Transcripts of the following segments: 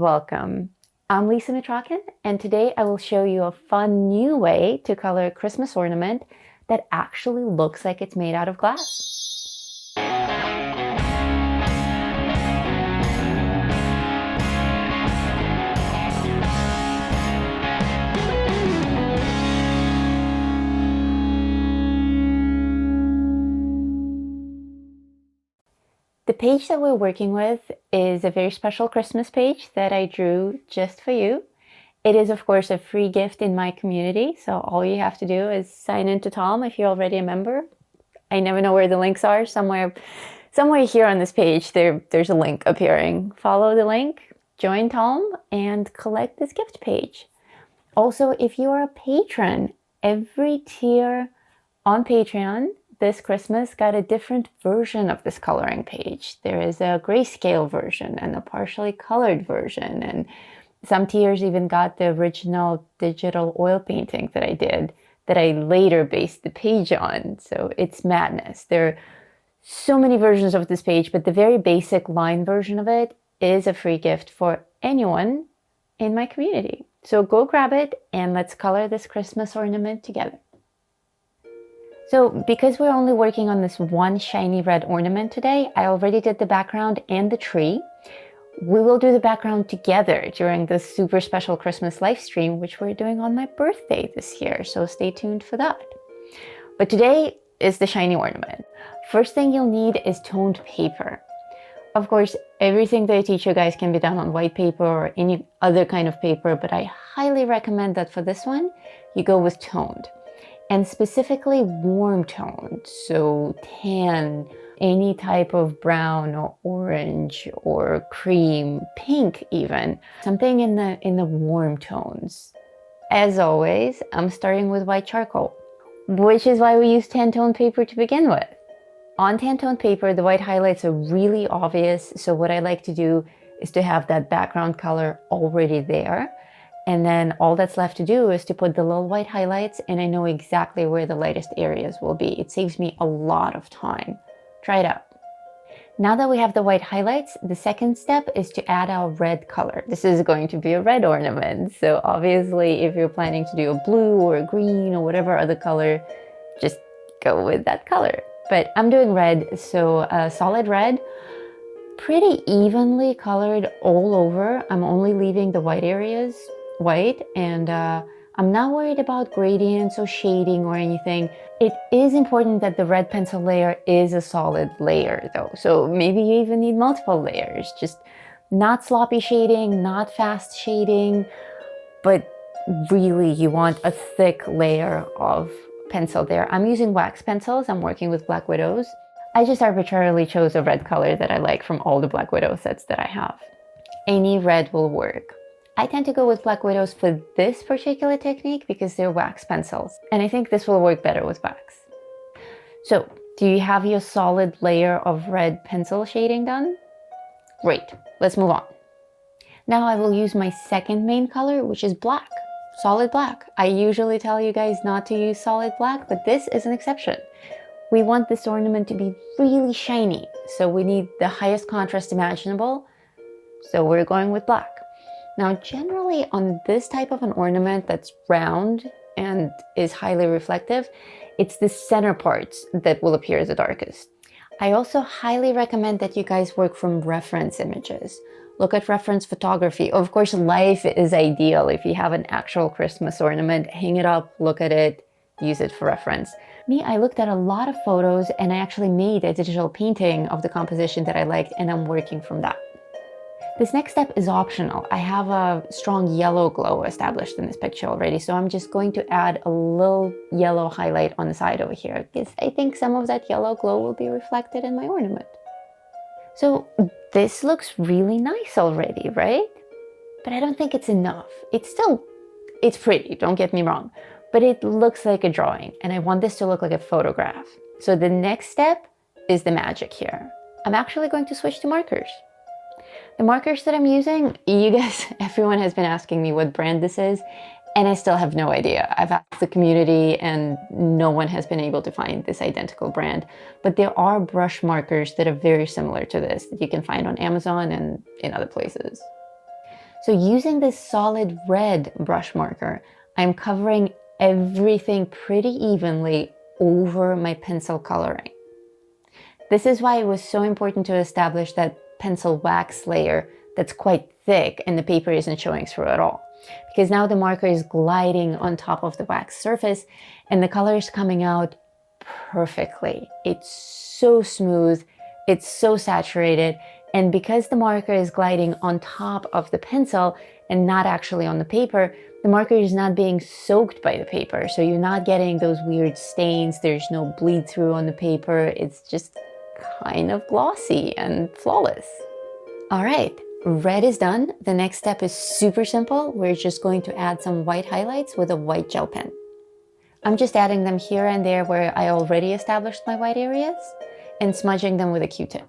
welcome. I'm Lisa Mitrakin, and today I will show you a fun new way to color a Christmas ornament that actually looks like it's made out of glass. The page that we're working with is a very special Christmas page that I drew just for you. It is, of course, a free gift in my community, so all you have to do is sign into Tom if you're already a member. I never know where the links are. Somewhere here on this page, there's a link appearing. Follow the link, join Tom, and collect this gift page. Also, if you are a patron, every tier on Patreon this Christmas got a different version of this coloring page. There is a grayscale version and a partially colored version, and some tiers even got the original digital oil painting that I did that I later based the page on. So it's madness. There are so many versions of this page, but the very basic line version of it is a free gift for anyone in my community. So go grab it and let's color this Christmas ornament together. So because we're only working on this one shiny red ornament today, I already did the background and the tree. We will do the background together during this super special Christmas live stream, which we're doing on my birthday this year, so stay tuned for that. But today is the shiny ornament. First thing you'll need is toned paper. Of course, everything that I teach you guys can be done on white paper or any other kind of paper, but I highly recommend that for this one, you go with toned. And specifically warm toned, so tan, any type of brown or orange or cream, pink even, something in the warm tones. As always, I'm starting with white charcoal, which is why we use tan tone paper to begin with. On tan tone paper, the white highlights are really obvious, so what I like to do is to have that background color already there. And then all that's left to do is to put the little white highlights, and I know exactly where the lightest areas will be. It saves me a lot of time. Try it out. Now that we have the white highlights, the second step is to add our red color. This is going to be a red ornament, so obviously if you're planning to do a blue or a green or whatever other color, just go with that color. But I'm doing red, so a solid red, pretty evenly colored all over. I'm only leaving the white areas white, and I'm not worried about gradients or shading or anything. It is important that the red pencil layer is a solid layer though, so maybe you even need multiple layers. Just not sloppy shading, not fast shading, but really you want a thick layer of pencil there. I'm using wax pencils. I'm working with Black Widows. I just arbitrarily chose a red color that I like from all the Black Widow sets that I have. Any red will work. I tend to go with Black Widows for this particular technique because they're wax pencils, and I think this will work better with wax. So, do you have your solid layer of red pencil shading done? Great, let's move on. Now I will use my second main color, which is black, solid black. I usually tell you guys not to use solid black, but this is an exception. We want this ornament to be really shiny, so we need the highest contrast imaginable, so we're going with black. Now, generally on this type of an ornament that's round and is highly reflective, it's the center parts that will appear the darkest. I also highly recommend that you guys work from reference images. Look at reference photography. Of course, life is ideal. If you have an actual Christmas ornament, hang it up, look at it, use it for reference. Me, I looked at a lot of photos and I actually made a digital painting of the composition that I liked, and I'm working from that. This next step is optional. I have a strong yellow glow established in this picture already, so I'm just going to add a little yellow highlight on the side over here because I think some of that yellow glow will be reflected in my ornament. So this looks really nice already, right? But I don't think it's enough. It's pretty, don't get me wrong, but it looks like a drawing, and I want this to look like a photograph. So the next step is the magic here. I'm actually going to switch to markers. The markers that I'm using, you guys, everyone has been asking me what brand this is, and I still have no idea. I've asked the community and no one has been able to find this identical brand. But there are brush markers that are very similar to this that you can find on Amazon and in other places. So using this solid red brush marker, I'm covering everything pretty evenly over my pencil coloring. This is why it was so important to establish that pencil wax layer that's quite thick and the paper isn't showing through at all. Because now the marker is gliding on top of the wax surface and the color is coming out perfectly. It's so smooth, it's so saturated, and because the marker is gliding on top of the pencil and not actually on the paper, the marker is not being soaked by the paper. So you're not getting those weird stains, there's no bleed through on the paper, it's just kind of glossy and flawless. All right, red is done. The next step is super simple. We're just going to add some white highlights with a white gel pen. I'm just adding them here and there where I already established my white areas and smudging them with a Q-tip.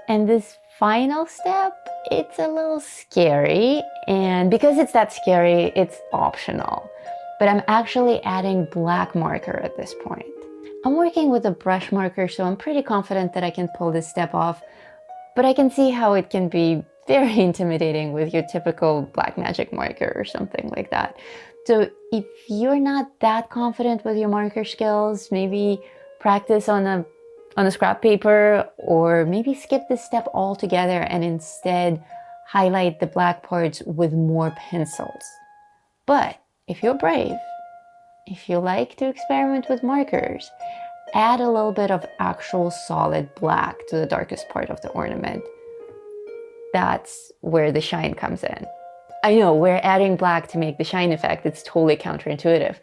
And this final step, it's a little scary, and because it's that scary, it's optional. But I'm actually adding black marker at this point. I'm working with a brush marker, so I'm pretty confident that I can pull this step off, but I can see how it can be very intimidating with your typical black magic marker or something like that. So if you're not that confident with your marker skills, maybe practice on a scrap paper, or maybe skip this step altogether and instead highlight the black parts with more pencils. But if you're brave, if you like to experiment with markers, add a little bit of actual solid black to the darkest part of the ornament. That's where the shine comes in. I know we're adding black to make the shine effect. It's totally counterintuitive.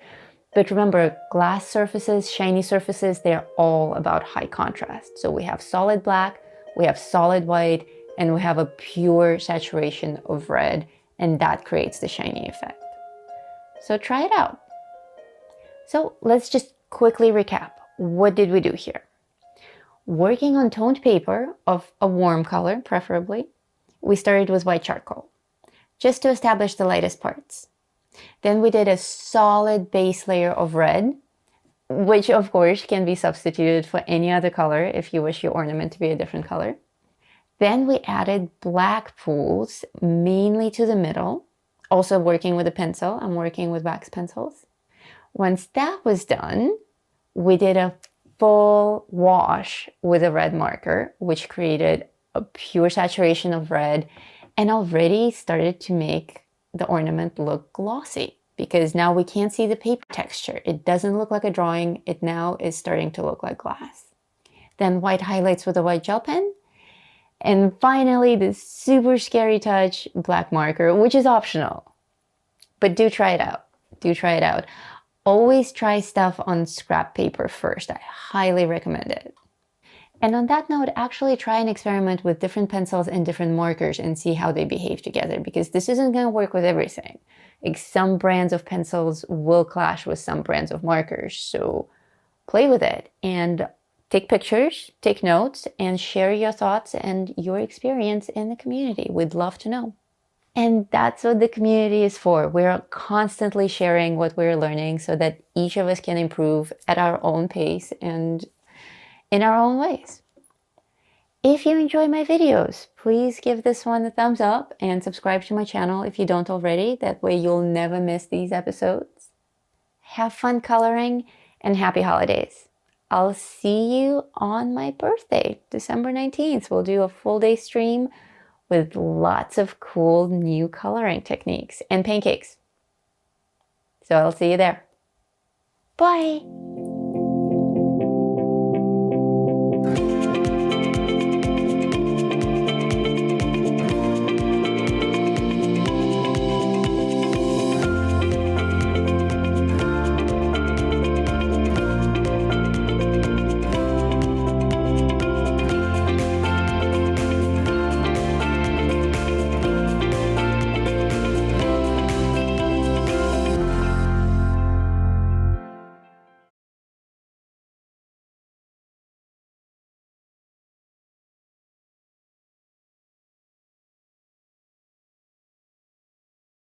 But remember, glass surfaces, shiny surfaces, they're all about high contrast. So we have solid black, we have solid white, and we have a pure saturation of red, and that creates the shiny effect. So try it out. So let's just quickly recap. What did we do here? Working on toned paper of a warm color, preferably, we started with white charcoal, just to establish the lightest parts. Then we did a solid base layer of red, which of course can be substituted for any other color if you wish your ornament to be a different color. Then we added black pools, mainly to the middle, also working with a pencil. I'm working with wax pencils. Once that was done, we did a full wash with a red marker, which created a pure saturation of red and already started to make the ornament look glossy, because now we can't see the paper texture. It doesn't look like a drawing. It now is starting to look like glass. Then white highlights with a white gel pen. And finally, this super scary touch, black marker, which is optional. But do try it out. Do try it out. Always try stuff on scrap paper first. I highly recommend it. And on that note, actually try and experiment with different pencils and different markers and see how they behave together, because this isn't going to work with everything. Like, some brands of pencils will clash with some brands of markers. So play with it and take pictures, take notes, and share your thoughts and your experience in the community. We'd love to know. And that's what the community is for. We're constantly sharing what we're learning so that each of us can improve at our own pace and in our own ways. If you enjoy my videos, please give this one a thumbs up and subscribe to my channel if you don't already. That way you'll never miss these episodes. Have fun coloring and happy holidays. I'll see you on my birthday, December 19th. We'll do a full day stream with lots of cool new coloring techniques and pancakes. So I'll see you there. Bye.